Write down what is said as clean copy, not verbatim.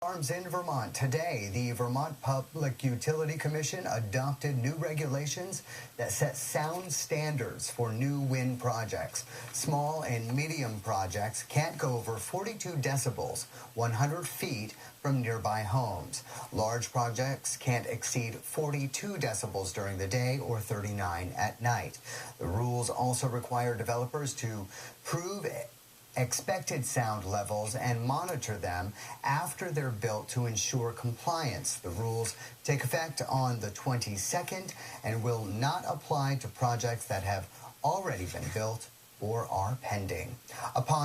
Farms in Vermont. Today, the Vermont Public Utility Commission adopted new regulations that set sound standards for new wind projects. Small and medium projects can't go over 42 decibels, 100 feet from nearby homes. Large projects can't exceed 42 decibels during the day or 39 at night. The rules also require developers to prove expected sound levels and monitor them after they're built to ensure compliance. The rules take effect on the 22nd and will not apply to projects that have already been built or are pending. Upon